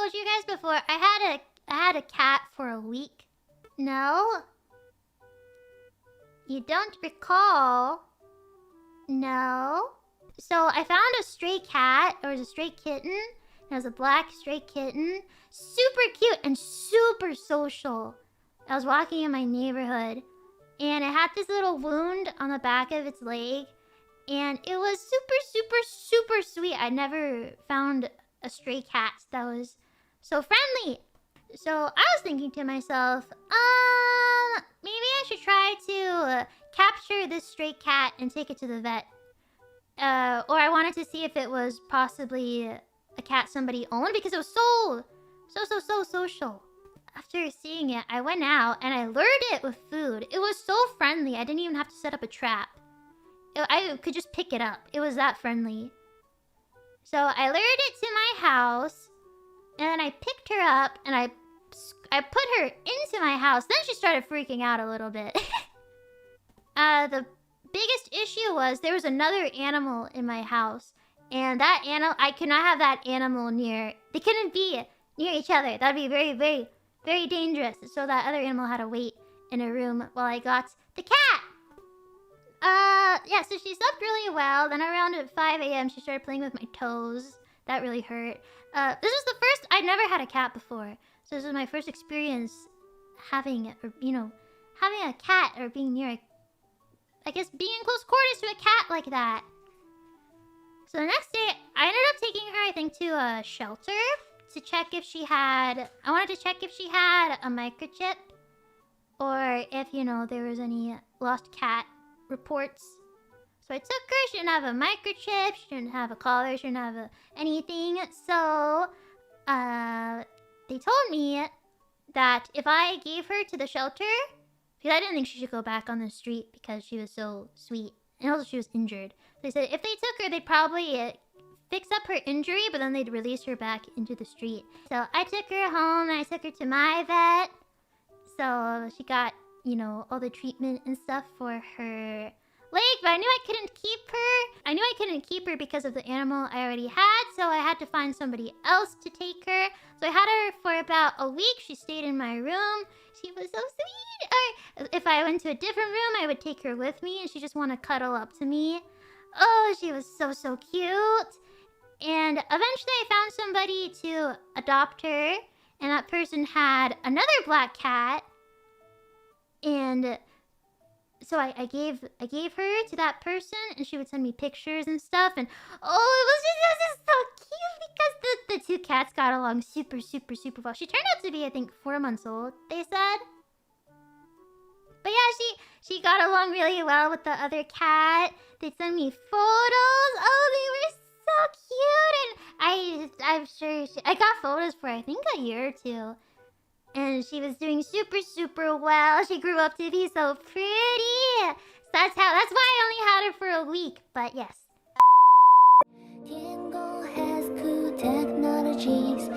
told you guys before, I had a cat for a week. No? You don't recall? No? So I found a stray cat. It was a stray kitten. It was a black stray kitten. Super cute and super social. I was walking in my neighborhood, and it had this little wound on the back of its leg. And it was super sweet. I never found a stray cat that was so friendly. So I was thinking to myself, maybe I should try to capture this stray cat and take it to the vet. Or I wanted to see if it was possibly a cat somebody owned, because it was so social. After seeing it, I went out and I lured it with food. It was so friendly. I didn't even have to set up a trap. I could just pick it up. It was that friendly. So I lured it to my house, and then I picked her up, and I put her into my house. Then she started freaking out a little bit. The biggest issue was there was another animal in my house, and that animal, I could not have that animal near. They couldn't be near each other. That'd be very dangerous. So that other animal had to wait in a room while I got the cat. Yeah, so she slept really well. Then around at 5 a.m. she started playing with my toes. That really hurt. This was the first... I'd never had a cat before. So this was my first experience having, or, having a cat or being near I guess being in close quarters to a cat like that. So the next day, I ended up taking her, I think, to a shelter to check if she had... I wanted to check if she had a microchip, or if, there was any lost cat reports. So I took her. She didn't have a microchip. She didn't have a collar. She didn't have anything. So, they told me that if I gave her to the shelter, because I didn't think she should go back on the street because she was so sweet. And also she was injured. They said if they took her, they'd probably fix up her injury, but then they'd release her back into the street. So I took her home and I took her to my vet. So she got, all the treatment and stuff for her leg, but I knew I couldn't keep her. I knew I couldn't keep her because of the animal I already had, so I had to find somebody else to take her. So I had her for about a week. She stayed in my room. She was so sweet. Or if I went to a different room, I would take her with me, and she just want to cuddle up to me. Oh, she was so cute. And eventually I found somebody to adopt her, and that person had another black cat. And so I gave her to that person, and she would send me pictures and stuff. And oh, it was just so cute because the two cats got along super well. She turned out to be, I think, 4 months old, they said. But yeah, she got along really well with the other cat. They sent me photos. Oh, they were so cute. And I'm sure I got photos for, I think, a year or two. And she was doing super well. She grew up to be so pretty. So that's why I only had her for a week. But yes. Has cool technologies.